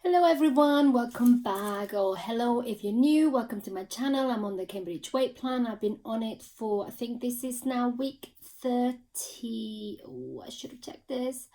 Hello everyone, welcome back, or hello if you're new, welcome to my channel. I'm on the Cambridge Weight Plan. I've been on it for, I think this is now week 30, I should have checked this,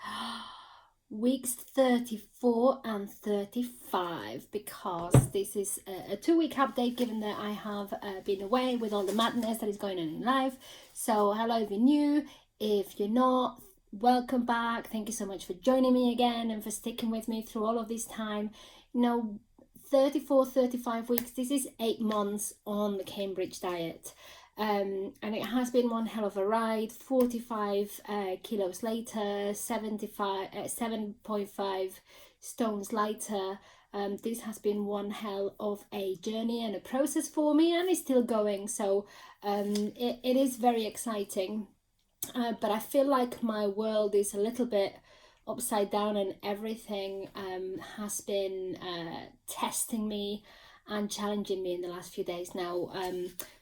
weeks 34 and 35, because this is a 2-week update given that I have been away with all the madness that is going on in life. So hello if you're new, if you're not, welcome back. Thank you so much for joining me again and for sticking with me through all of this time. 34, 35 weeks, this is 8 months on the Cambridge diet. And it has been one hell of a ride. 45 kilos later, 7.5 stones lighter. This has been one hell of a journey and a process for me, and it's still going. So it is very exciting. But I feel like my world is a little bit upside down, and everything has been testing me and challenging me in the last few days now.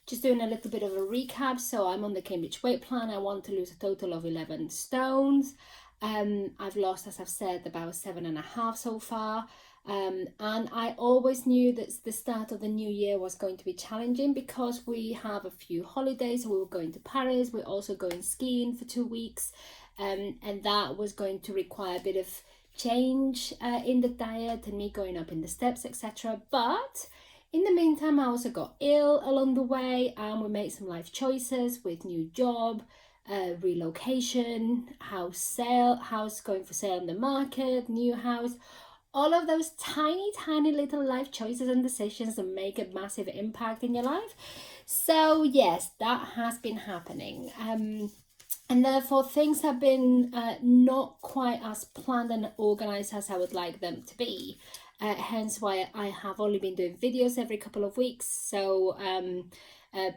Just doing a little bit of a recap. So I'm on the Cambridge Weight Plan. I want to lose a total of 11 stones. I've lost, as I've said, about 7.5 so far. And I always knew that the start of the new year was going to be challenging because we have a few holidays. We were going to Paris, we're also going skiing for 2 weeks, and that was going to require a bit of change in the diet and me going up in the steps, etc. But in the meantime, I also got ill along the way, and we made some life choices with new job, relocation, house going for sale in the market, new house. All of those tiny little life choices and decisions that make a massive impact in your life. So yes, that has been happening, and therefore things have been not quite as planned and organized as I would like them to be. Hence why I have only been doing videos every couple of weeks. So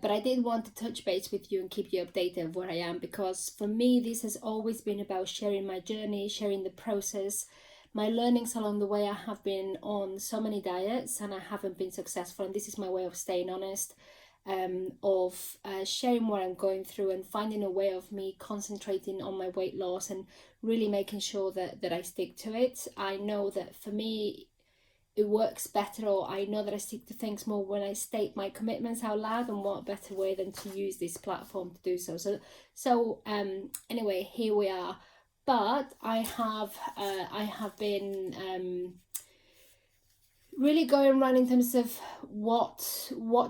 but I did want to touch base with you and keep you updated of where I am, because for me this has always been about sharing my journey, sharing the process, my learnings along the way. I have been on so many diets and I haven't been successful, and this is my way of staying honest, of sharing what I'm going through and finding a way of me concentrating on my weight loss and really making sure that I stick to it. I know that for me it works better, or I know that I stick to things more when I state my commitments out loud, and what better way than to use this platform to do so. Anyway, here we are. But I have been really going around in terms of what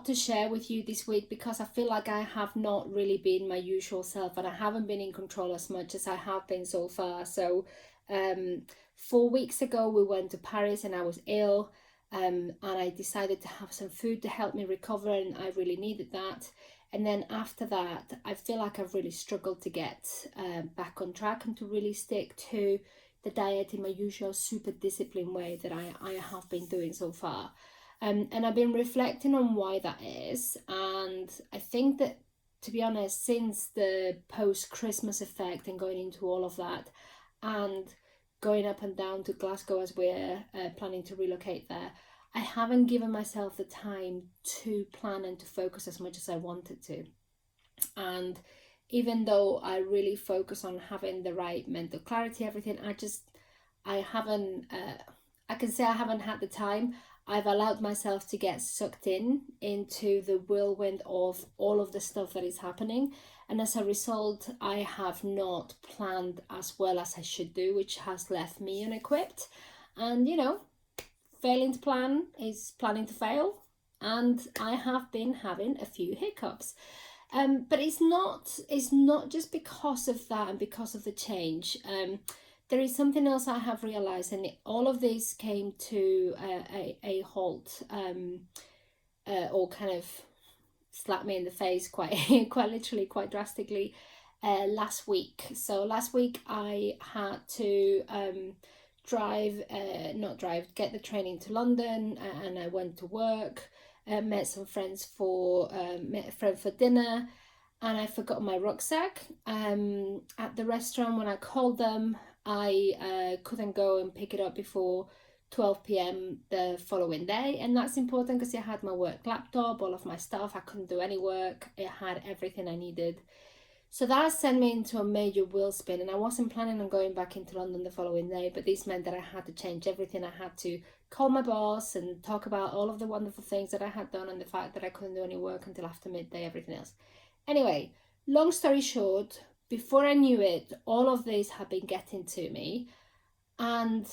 to share with you this week, because I feel like I have not really been my usual self, and I haven't been in control as much as I have been so far. So 4 weeks ago we went to Paris and I was ill, and I decided to have some food to help me recover, and I really needed that. And then after that, I feel like I've really struggled to get back on track and to really stick to the diet in my usual super disciplined way that I have been doing so far. And I've been reflecting on why that is. And I think that, to be honest, since the post-Christmas effect and going into all of that, and going up and down to Glasgow as we're planning to relocate there, I haven't given myself the time to plan and to focus as much as I wanted to. And even though I really focus on having the right mental clarity, everything, I haven't, I can say I haven't had the time. I've allowed myself to get sucked into the whirlwind of all of the stuff that is happening. And as a result, I have not planned as well as I should do, which has left me unequipped. And failing to plan is planning to fail, and I have been having a few hiccups. But it's not just because of that and because of the change. There is something else I have realized, and all of this came to a halt, or kind of slapped me in the face quite quite literally, quite drastically, last week. So last week I had to get the train to London, and I went to work, met some friends met a friend for dinner, and I forgot my rucksack at the restaurant. When I called them, I couldn't go and pick it up before 12 p.m. the following day, and that's important because I had my work laptop, all of my stuff. I couldn't do any work. It had everything I needed. So that sent me into a major wheel spin, and I wasn't planning on going back into London the following day, but this meant that I had to change everything. I had to call my boss and talk about all of the wonderful things that I had done and the fact that I couldn't do any work until after midday, everything else. Anyway, long story short, before I knew it, all of this had been getting to me, and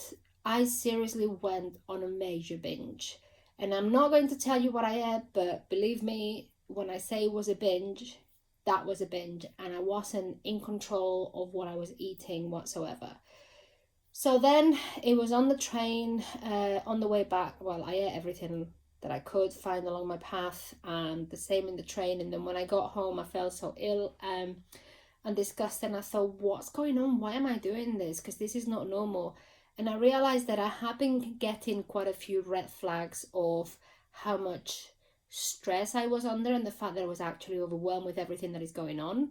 I seriously went on a major binge. And I'm not going to tell you what I ate, but believe me, when I say it was a binge, that was a binge, and I wasn't in control of what I was eating whatsoever. So then it was on the train, on the way back. Well, I ate everything that I could find along my path, and the same in the train. And then when I got home, I felt so ill and disgusted. And I thought, what's going on? Why am I doing this? Because this is not normal. And I realized that I have been getting quite a few red flags of how much stress I was under, and the fact that I was actually overwhelmed with everything that is going on.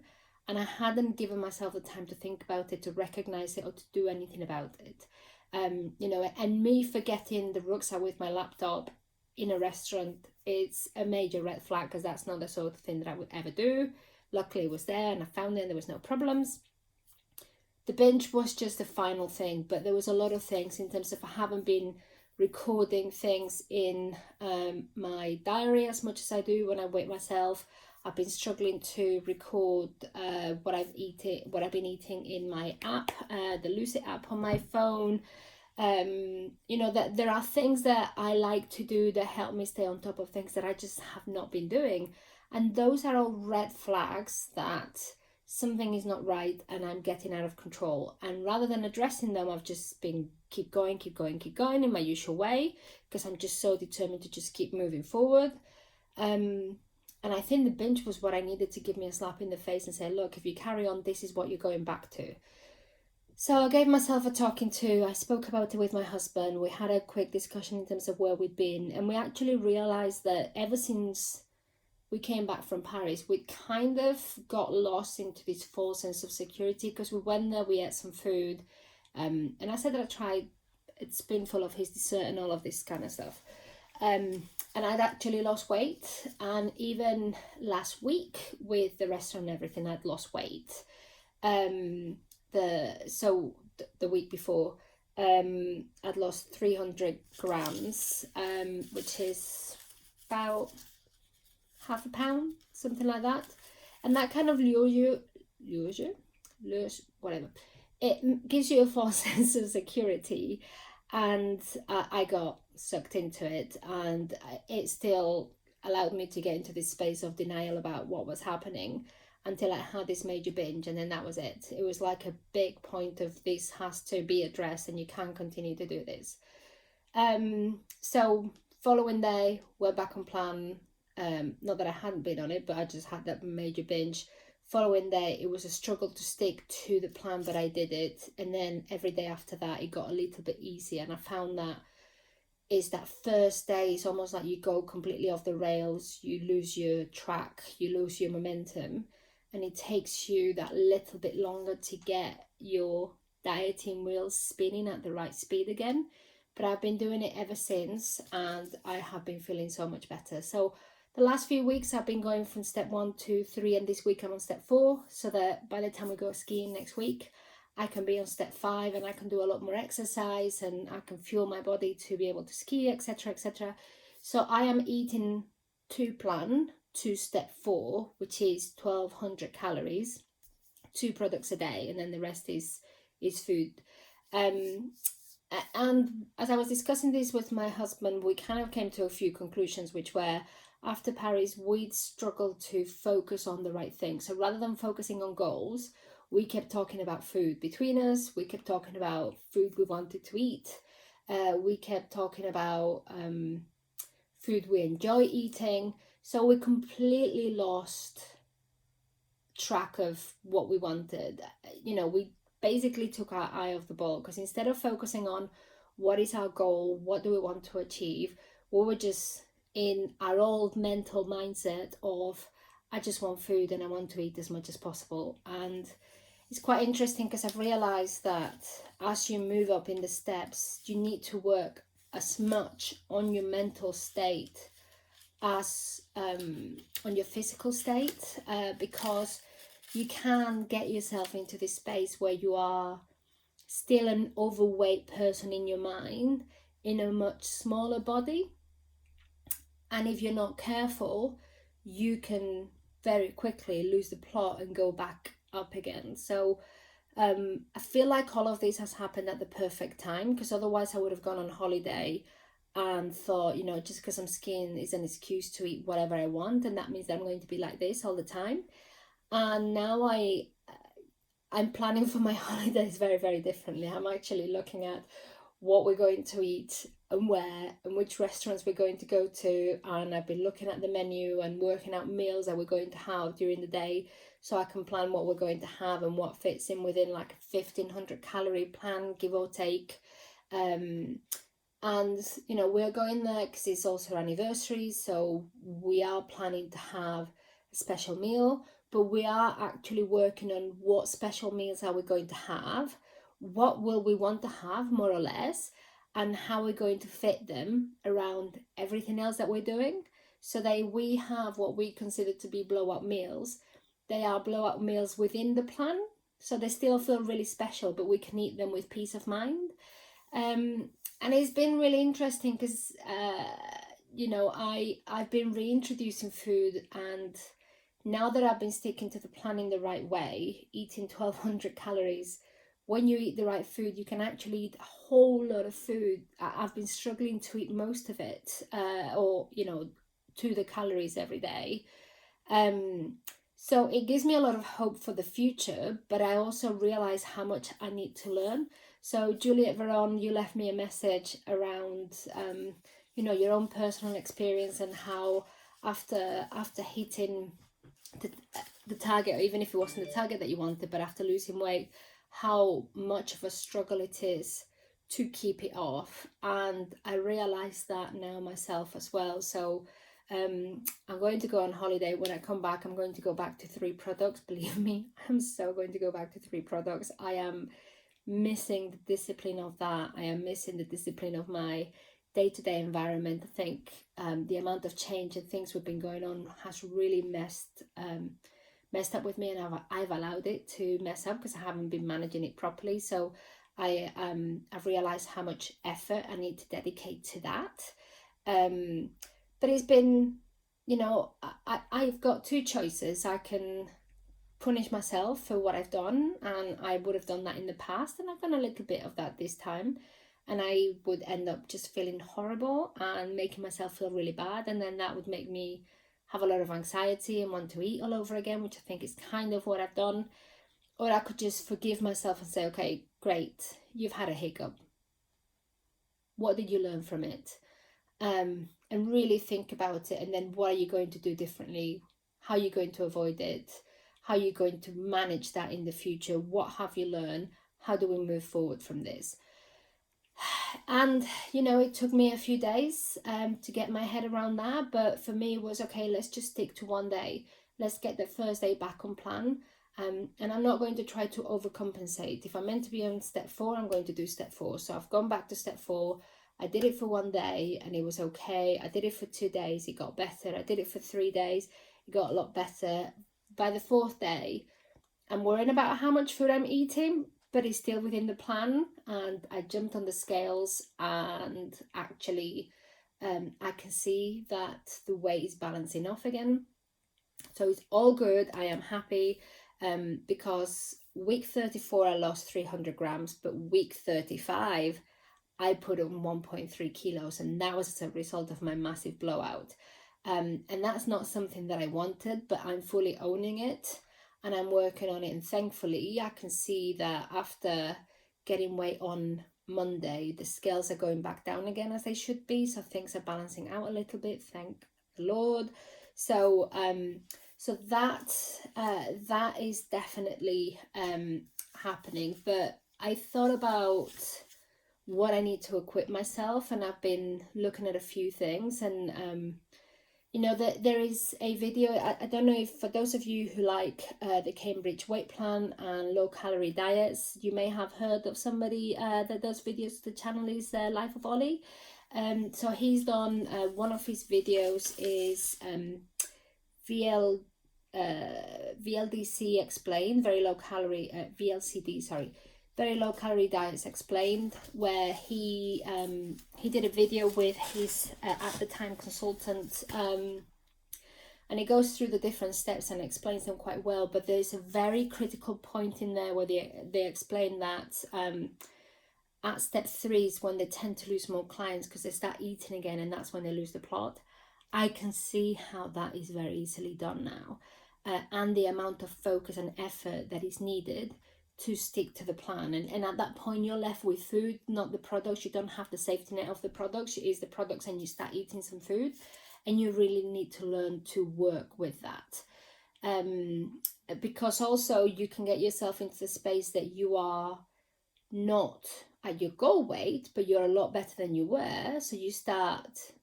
And I hadn't given myself the time to think about it, to recognize it, or to do anything about it. And me forgetting the rucksack with my laptop in a restaurant, it's a major red flag, because that's not the sort of thing that I would ever do. Luckily it was there and I found it and there was no problems. The binge was just the final thing, but there was a lot of things in terms of I haven't been recording things in my diary as much as I do when I weigh myself. I've been struggling to record what I've been eating in my app, the Lucid app on my phone. That there are things that I like to do that help me stay on top of things that I just have not been doing, and those are all red flags that something is not right and I'm getting out of control. And rather than addressing them, I've just been keep going in my usual way, because I'm just so determined to just keep moving forward. And I think the binge was what I needed to give me a slap in the face and say, look, if you carry on, this is what you're going back to. So I gave myself a talking to. I spoke about it with my husband. We had a quick discussion in terms of where we'd been, and we actually realized that ever since we came back from Paris, we kind of got lost into this false sense of security, because we went there, we ate some food, and I said that I tried a spoonful of his dessert and all of this kind of stuff. And I'd actually lost weight, and even last week with the restaurant and everything, I'd lost weight. The week before, I'd lost 300 grams, which is about half a pound, something like that. And that kind of lures whatever. It gives you a false sense of security, and I got sucked into it, and it still allowed me to get into this space of denial about what was happening, until I had this major binge, and then that was it. It was like a big point of, this has to be addressed and you can't continue to do this. So following day, we're back on plan. Not that I hadn't been on it, but I just had that major binge. Following day, it was a struggle to stick to the plan, but I did it. And then every day after that, it got a little bit easier. And I found that is that first day, it's almost like you go completely off the rails. You lose your track, you lose your momentum. And it takes you that little bit longer to get your dieting wheels spinning at the right speed again. But I've been doing it ever since, and I have been feeling so much better. So the last few weeks I've been going from step 1, 2, 3, and this week I'm on step 4, so that by the time we go skiing next week, I can be on step 5 and I can do a lot more exercise and I can fuel my body to be able to ski, etc, etc. So I am eating to plan to step 4, which is 1200 calories, 2 products a day, and then the rest is food. And as I was discussing this with my husband, we kind of came to a few conclusions, which were, after Paris, we'd struggled to focus on the right thing. So rather than focusing on goals, we kept talking about food between us. We kept talking about food we wanted to eat. We kept talking about food we enjoy eating. So we completely lost track of what we wanted. We basically took our eye off the ball, because instead of focusing on what is our goal, what do we want to achieve, we were just in our old mental mindset of, I just want food and I want to eat as much as possible. And it's quite interesting, because I've realized that as you move up in the steps, you need to work as much on your mental state as on your physical state, because you can get yourself into this space where you are still an overweight person in your mind in a much smaller body. And if you're not careful, you can very quickly lose the plot and go back up again. So I feel like all of this has happened at the perfect time, because otherwise I would have gone on holiday and thought, you know, just because I'm skiing is an excuse to eat whatever I want, and that means that I'm going to be like this all the time. And now I'm planning for my holidays very, very differently. I'm actually looking at what we're going to eat and where and which restaurants we're going to go to, and I've been looking at the menu and working out meals that we're going to have during the day, so I can plan what we're going to have and what fits in within like a 1,500 calorie plan, give or take. And you know, we're going there because it's also our anniversary, so we are planning to have a special meal, but we are actually working on what special meals are we going to have, what will we want to have more or less, and how we're going to fit them around everything else that we're doing, so that we have what we consider to be blowout meals. They are blowout meals within the plan, so they still feel really special, but we can eat them with peace of mind. And it's been really interesting because you know, I've been reintroducing food, and now that I've been sticking to the plan in the right way, eating 1,200 calories, when you eat the right food, you can actually eat a whole lot of food. I've been struggling to eat most of it, or you know, to the calories every day. So it gives me a lot of hope for the future, but I also realize how much I need to learn. So Juliet Veron, you left me a message around, you know, your own personal experience and how after hitting the target, or even if it wasn't the target that you wanted, but after losing weight, how much of a struggle it is to keep it off. And I realize that now myself as well. So I'm going to go on holiday. When I come back, I'm going to go back to 3 products. Believe me, I'm so going to go back to 3 products. I am missing the discipline of that. I am missing the discipline of my day-to-day environment. I think the amount of change and things we've been going on has really messed up with me, and I've allowed it to mess up because I haven't been managing it properly. So I've realized how much effort I need to dedicate to that. But it's been, you know, I've got 2 choices. I can punish myself for what I've done, and I would have done that in the past, and I've done a little bit of that this time, and I would end up just feeling horrible and making myself feel really bad, and then that would make me have a lot of anxiety and want to eat all over again, which I think is kind of what I've done. Or I could just forgive myself and say, okay, great, you've had a hiccup. What did you learn from it? And really think about it, and then what are you going to do differently? How are you going to avoid it? How are you going to manage that in the future? What have you learned? How do we move forward from this? And you know, it took me a few days to get my head around that, but for me it was okay, let's just stick to one day. Let's get the first day back on plan. And I'm not going to try to overcompensate. If I'm meant to be on step 4, I'm going to do step 4. So I've gone back to step 4. I did it for 1 day and it was okay. I did it for 2 days, it got better. I did it for 3 days, it got a lot better. By the 4th day, I'm worrying about how much food I'm eating, but it's still within the plan. And I jumped on the scales, and actually I can see that the weight is balancing off again. So it's all good. I am happy because week 34 I lost 300 grams, but week 35 I put on 1.3 kilos, and that was as a result of my massive blowout. And that's not something that I wanted, but I'm fully owning it and I'm working on it. And thankfully, I can see that after getting weight on Monday, the scales are going back down again as they should be. So things are balancing out a little bit, thank the Lord. So so that is definitely happening. But I thought about what I need to equip myself, and I've been looking at a few things, and you know, that there is a video, I don't know if for those of you who like the Cambridge weight plan and low calorie diets, you may have heard of somebody that does videos. The channel is Life of Ollie. So he's done one of his videos is VLDL VLDC explained, very low calorie, VLCD, sorry, very low calorie diets explained, where he did a video with his at the time consultant, and he goes through the different steps and explains them quite well. But there's a very critical point in there where they explain that at step 3 is when they tend to lose more clients because they start eating again, and that's when they lose the plot. I can see how that is very easily done now, and the amount of focus and effort that is needed to stick to the plan. And at that point, you're left with food, not the products. You don't have the safety net of the products. It is the products, and you start eating some food, and you really need to learn to work with that. Because also you can get yourself into the space that you are not at your goal weight, but you're a lot better than you were. So you start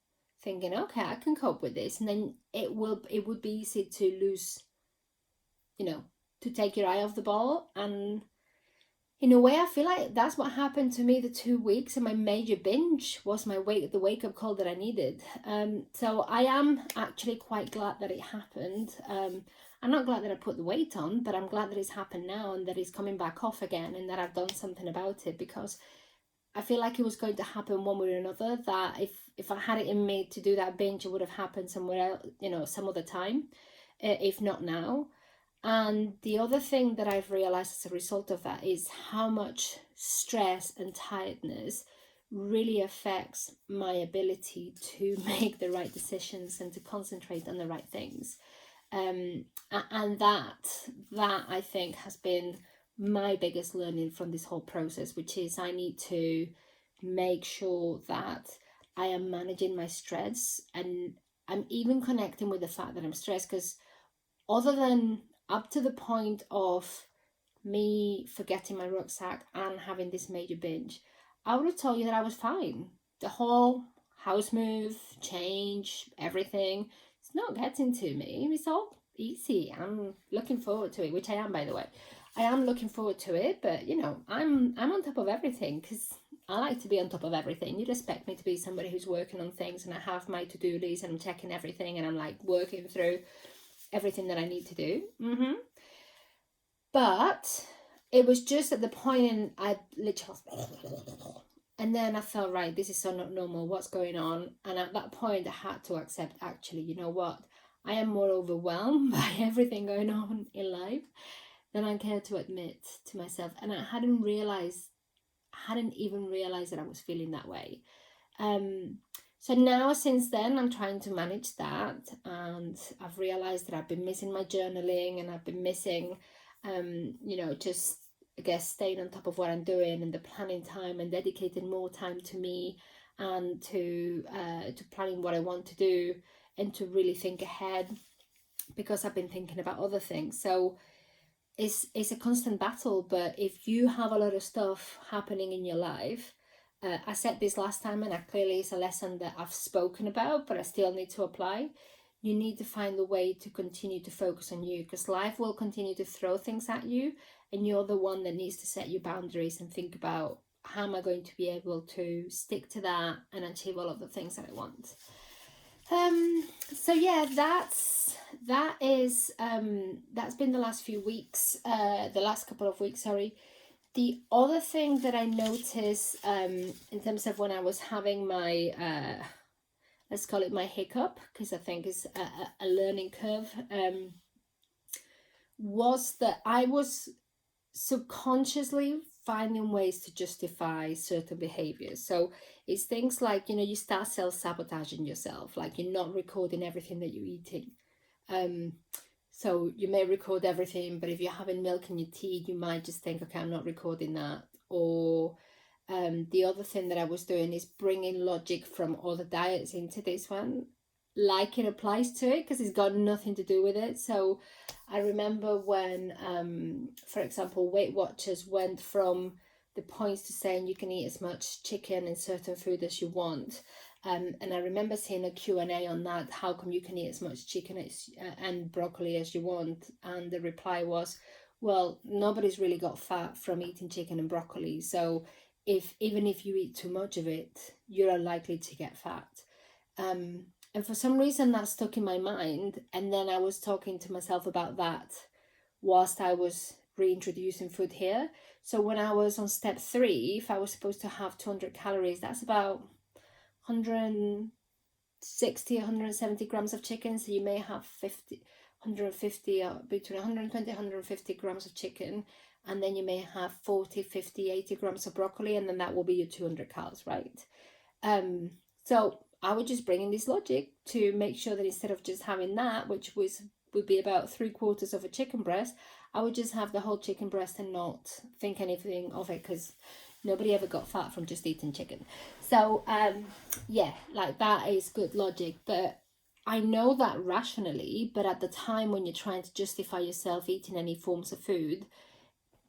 thinking, okay, I can cope with this, and then it would be easy to lose, to take your eye off the ball. And in a way, I feel like that's what happened to me the 2 weeks, and my major binge was the wake up call that I needed. So I am actually quite glad that it happened. I'm not glad that I put the weight on, but I'm glad that it's happened now and that it's coming back off again, and that I've done something about it, because I feel like it was going to happen one way or another, that if I had it in me to do that binge, it would have happened somewhere else, some other time, if not now. And the other thing that I've realized as a result of that is how much stress and tiredness really affects my ability to make the right decisions and to concentrate on the right things. And that I think has been my biggest learning from this whole process, which is I need to make sure that I am managing my stress, and I'm even connecting with the fact that I'm stressed, because other than up to the point of me forgetting my rucksack and having this major binge, I would have told you that I was fine. The whole house move, change, everything, it's not getting to me. It's all easy. I'm looking forward to it, which I am, by the way. I am looking forward to it, but I'm on top of everything, because I like to be on top of everything. You'd expect me to be somebody who's working on things, and I have my to-do list, and I'm checking everything, and I'm like working through everything that I need to do. But it was just at the point, and I literally, and then I felt, right, this is so not normal, what's going on? And at that point I had to accept, actually, you know what, I am more overwhelmed by everything going on in life than I care to admit to myself. And I hadn't even realized that I was feeling that way. So now, since then, I'm trying to manage that, and I've realized that I've been missing my journaling, and I've been missing, just, I guess, staying on top of what I'm doing, and the planning time, and dedicating more time to me, and to planning what I want to do, and to really think ahead, because I've been thinking about other things. So it's a constant battle. But if you have a lot of stuff happening in your life, I said this last time, and clearly it's a lesson that I've spoken about, but I still need to apply. You need to find a way to continue to focus on you, because life will continue to throw things at you, and you're the one that needs to set your boundaries and think about, how am I going to be able to stick to that and achieve all of the things that I want. So yeah, that's been the last few weeks, the last couple of weeks, sorry. The other thing that I noticed, in terms of when I was having my, let's call it my hiccup, because I think it's a learning curve, was that I was subconsciously finding ways to justify certain behaviors. So it's things like, you start self-sabotaging yourself, like you're not recording everything that you're eating. So you may record everything, but if you're having milk in your tea, you might just think, okay, I'm not recording that. Or the other thing that I was doing is bringing logic from other diets into this one, like it applies to it, because it's got nothing to do with it. So I remember when, for example, Weight Watchers went from the points to saying you can eat as much chicken and certain food as you want. And I remember seeing a Q&A on that, how come you can eat as much chicken and broccoli as you want? And the reply was, well, nobody's really got fat from eating chicken and broccoli. So even if you eat too much of it, you're unlikely to get fat. And for some reason that stuck in my mind, and then I was talking to myself about that whilst I was reintroducing food here. So when I was on step 3, if I was supposed to have 200 calories, that's about 160, 170 grams of chicken. So you may have 150, between 120, 150 grams of chicken. And then you may have 40, 50, 80 grams of broccoli. And then that will be your 200 calories, right? So I would just bring in this logic to make sure that instead of just having that, which would be about 3/4 of a chicken breast, I would just have the whole chicken breast and not think anything of it, because nobody ever got fat from just eating chicken. So yeah, like that is good logic. But I know that rationally, but at the time when you're trying to justify yourself eating any forms of food,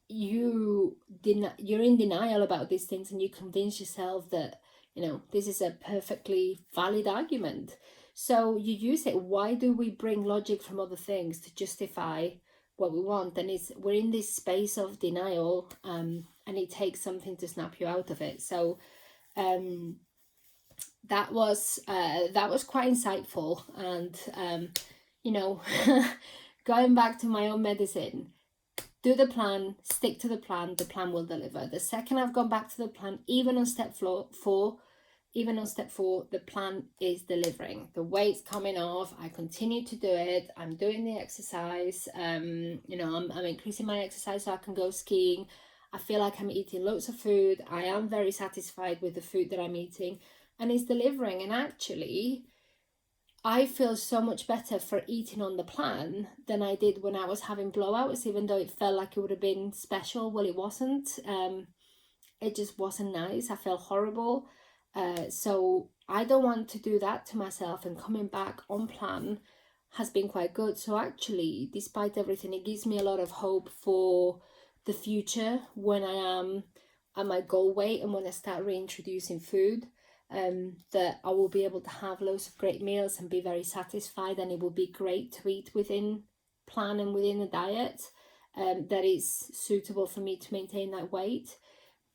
you're in denial about these things, and you convince yourself that, you know, this is a perfectly valid argument. So you use it. Why do we bring logic from other things to justify what we want? And we're in this space of denial, and it takes something to snap you out of it. So that was quite insightful. And you know, going back to my own medicine, do the plan, stick to the plan will deliver. The second I've gone back to the plan, even on step 4, the plan is delivering. The weight's coming off. I continue to do it. I'm doing the exercise. You know, I'm increasing my exercise so I can go skiing. I feel like I'm eating loads of food. I am very satisfied with the food that I'm eating, and it's delivering. And actually, I feel so much better for eating on the plan than I did when I was having blowouts, even though it felt like it would have been special. Well, it wasn't. It just wasn't nice. I felt horrible. So I don't want to do that to myself, and coming back on plan has been quite good. So actually, despite everything, it gives me a lot of hope for the future when I am at my goal weight and when I start reintroducing food. That I will be able to have loads of great meals and be very satisfied, and it will be great to eat within plan and within a diet that is suitable for me to maintain that weight.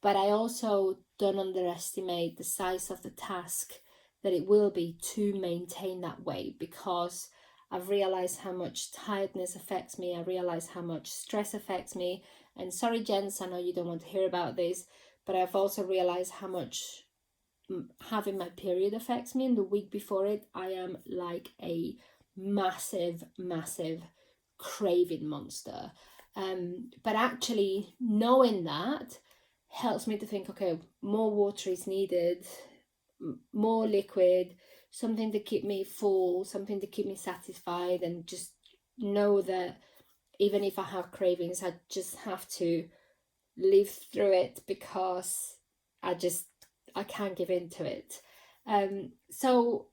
But I also don't underestimate the size of the task that it will be to maintain that weight, because I've realized how much tiredness affects me. I realize how much stress affects me. And sorry, gents, I know you don't want to hear about this, but I've also realized how much having my period affects me. In the week before it, I am like a massive craving monster. But actually knowing that helps me to think, okay, more water is needed, more liquid, something to keep me full, something to keep me satisfied, and just know that even if I have cravings, I just have to live through it, because I can't give in to it. So,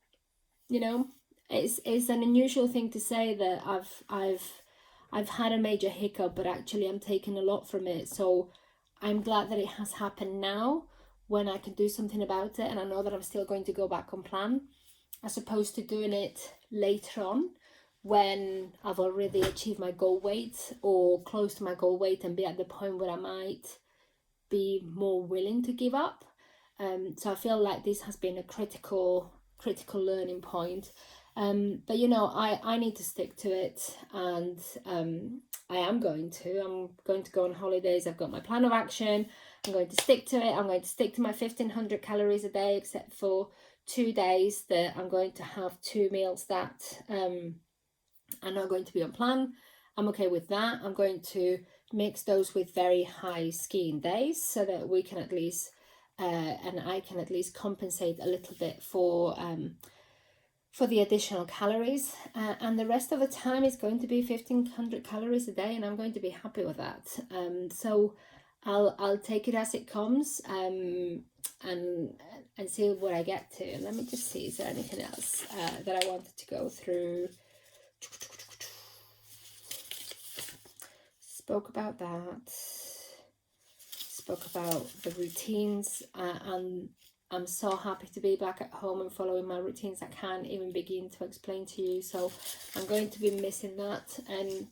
you know, it's an unusual thing to say that I've had a major hiccup, but actually I'm taking a lot from it. So I'm glad that it has happened now, when I can do something about it, and I know that I'm still going to go back on plan, as opposed to doing it later on when I've already achieved my goal weight or close to my goal weight, and be at the point where I might be more willing to give up. So I feel like this has been a critical learning point. But you know, I need to stick to it, and I'm going to go on holidays. I've got my plan of action. I'm going to stick to it. I'm going to stick to my 1,500 calories a day, except for 2 days that I'm going to have 2 meals that are not going to be on plan. I'm okay with that. I'm going to mix those with very high skiing days, so that we can at least and I can at least compensate a little bit for the additional calories, and the rest of the time is going to be 1,500 calories a day, and I'm going to be happy with that. So I'll take it as it comes, and see where I get to. And let me just see, is there anything else that I wanted to go through? Spoke about that. Spoke about the routines, and I'm so happy to be back at home and following my routines. I can't even begin to explain to you. So I'm going to be missing that, and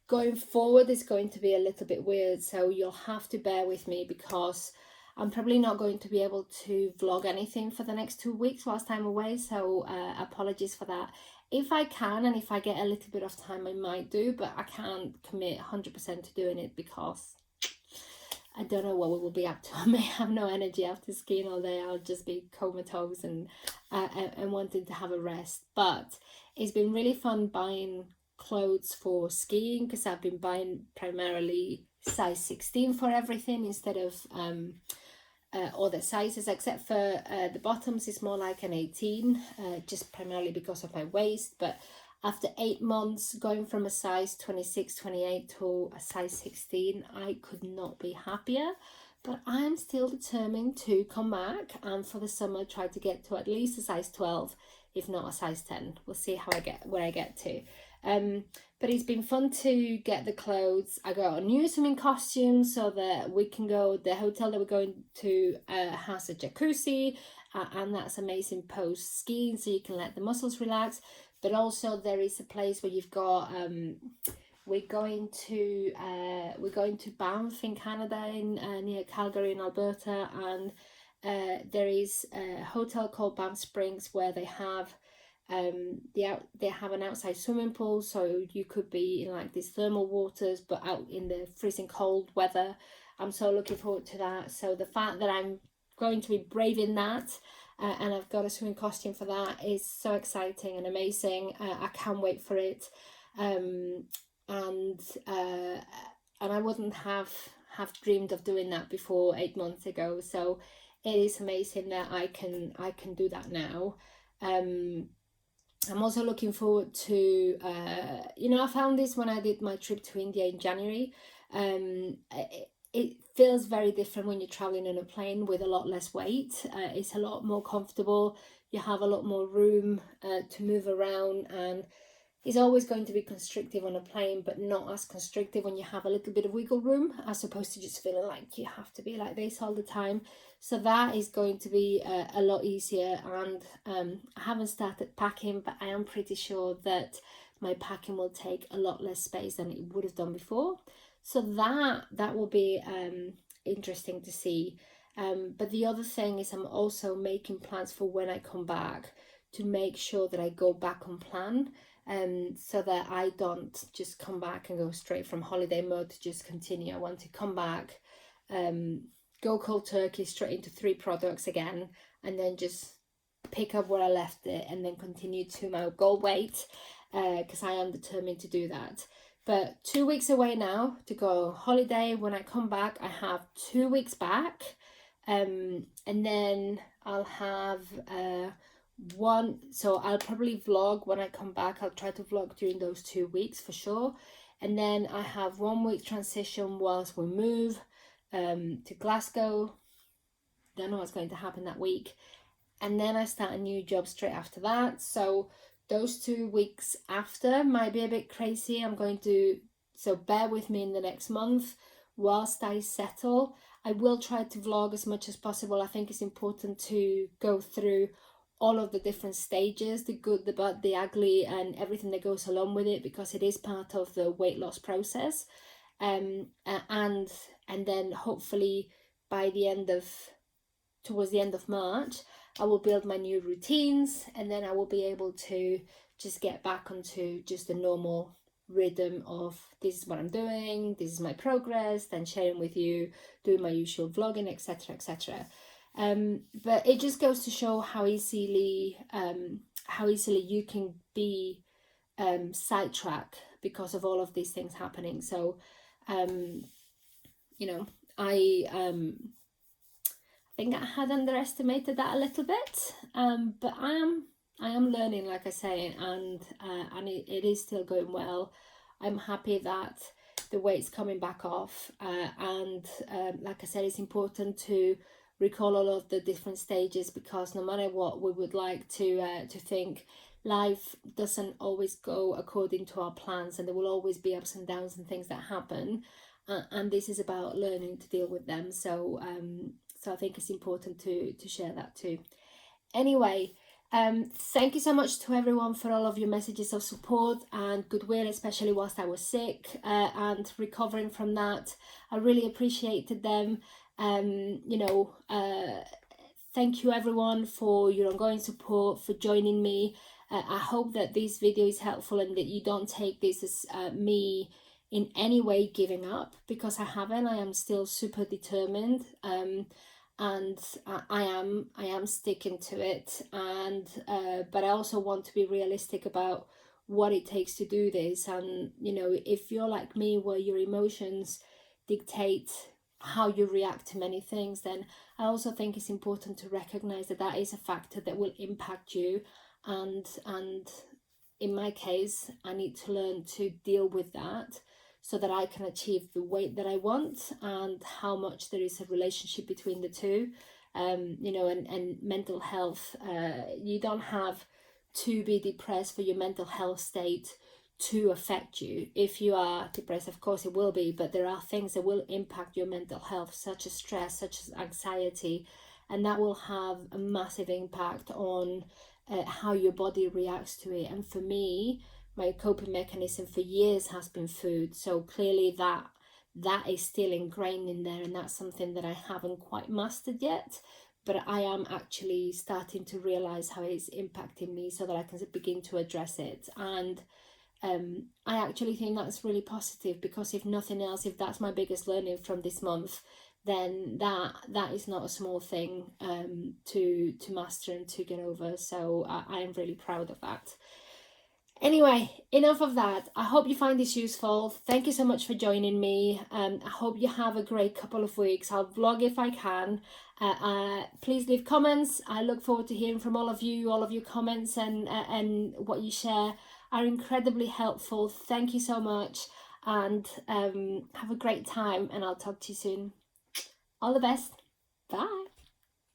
going forward is going to be a little bit weird. So you'll have to bear with me, because I'm probably not going to be able to vlog anything for the next 2 weeks whilst I'm away, so apologies for that. If I can, and if I get a little bit of time, I might do, but I can't commit 100% to doing it because I don't know what we will be up to. I may have no energy after skiing all day. I'll just be comatose and wanting to have a rest. But it's been really fun buying clothes for skiing, because I've been buying primarily size 16 for everything instead of other sizes, except for the bottoms is more like an 18, just primarily because of my waist. But after 8 months going from a size 26, 28 to a size 16, I could not be happier. But I'm still determined to come back and for the summer try to get to at least a size 12, if not a size 10. We'll see how I get where I get to. But it's been fun to get the clothes. I got a new swimming costume so that we can go, the hotel that we're going to has a jacuzzi, and that's amazing post skiing, so you can let the muscles relax. But also there is a place where you've got we're going to Banff in Canada, in near Calgary in Alberta, and there is a hotel called Banff Springs where they have they have an outside swimming pool, so you could be in like these thermal waters but out in the freezing cold weather. I'm so looking forward to that. So the fact that I'm going to be braving that and I've got a swimming costume for that is so exciting and amazing. I can't wait for it. And I wouldn't have dreamed of doing that before 8 months ago, so it is amazing that I can do that now. I'm also looking forward to I found this when I did my trip to India in January. It feels very different when you're traveling on a plane with a lot less weight. It's a lot more comfortable. You have a lot more room to move around, and it's always going to be constrictive on a plane, but not as constrictive when you have a little bit of wiggle room, as opposed to just feeling like you have to be like this all the time. So that is going to be a lot easier. And I haven't started packing, but I am pretty sure that my packing will take a lot less space than it would have done before. So that will be interesting to see. But the other thing is I'm also making plans for when I come back to make sure that I go back on plan. So that I don't just come back and go straight from holiday mode to just continue. I want to come back, go cold turkey straight into 3 products again, and then just pick up where I left it and then continue to my goal weight, because I am determined to do that. But 2 weeks away now to go holiday. When I come back, I have 2 weeks back, and then I'll have so I'll probably vlog when I come back. I'll try to vlog during those 2 weeks for sure. And then I have 1 week transition whilst we move to Glasgow. Don't know what's going to happen that week. And then I start a new job straight after that. So those 2 weeks after might be a bit crazy. So bear with me in the next month whilst I settle. I will try to vlog as much as possible. I think it's important to go through all of the different stages, the good, the bad, the ugly, and everything that goes along with it, because it is part of the weight loss process. And then hopefully by towards the end of March, I will build my new routines, and then I will be able to just get back onto just the normal rhythm of this is what I'm doing, this is my progress, then sharing with you, doing my usual vlogging, etc, etc. But it just goes to show how easily you can be sidetracked because of all of these things happening. So I think I had underestimated that a little bit, but I am learning, like I say, and it is still going well. I'm happy that the weight's coming back off, and like I said, it's important to recall all of the different stages, because no matter what we would like to think, life doesn't always go according to our plans, and there will always be ups and downs and things that happen, and this is about learning to deal with them. So I think it's important to share that too. Anyway, thank you so much to everyone for all of your messages of support and goodwill, especially whilst I was sick and recovering from that. I really appreciated them. Thank you everyone for your ongoing support, for joining me. I hope that this video is helpful and that you don't take this as me in any way giving up, because I haven't. I am still super determined, and I am sticking to it, and but I also want to be realistic about what it takes to do this. And if you're like me, where your emotions dictate how you react to many things, then I also think it's important to recognize that that is a factor that will impact you, and in my case, I need to learn to deal with that so that I can achieve the weight that I want, and how much there is a relationship between the two. And mental health, you don't have to be depressed for your mental health state to affect you. If you are depressed, of course it will be, but there are things that will impact your mental health, such as stress, such as anxiety, and that will have a massive impact on how your body reacts to it. And for me, my coping mechanism for years has been food, so clearly that is still ingrained in there, and that's something that I haven't quite mastered yet, but I am actually starting to realize how it's impacting me, so that I can begin to address it. And I actually think that's really positive, because if nothing else, if that's my biggest learning from this month, then that is not a small thing to master and to get over. So I am really proud of that. Anyway, enough of that. I hope you find this useful. Thank you so much for joining me. I hope you have a great couple of weeks. I'll vlog if I can. Please leave comments. I look forward to hearing from all of you. All of your comments and what you share are incredibly helpful. Thank you so much, and have a great time, and I'll talk to you soon. All the best. Bye.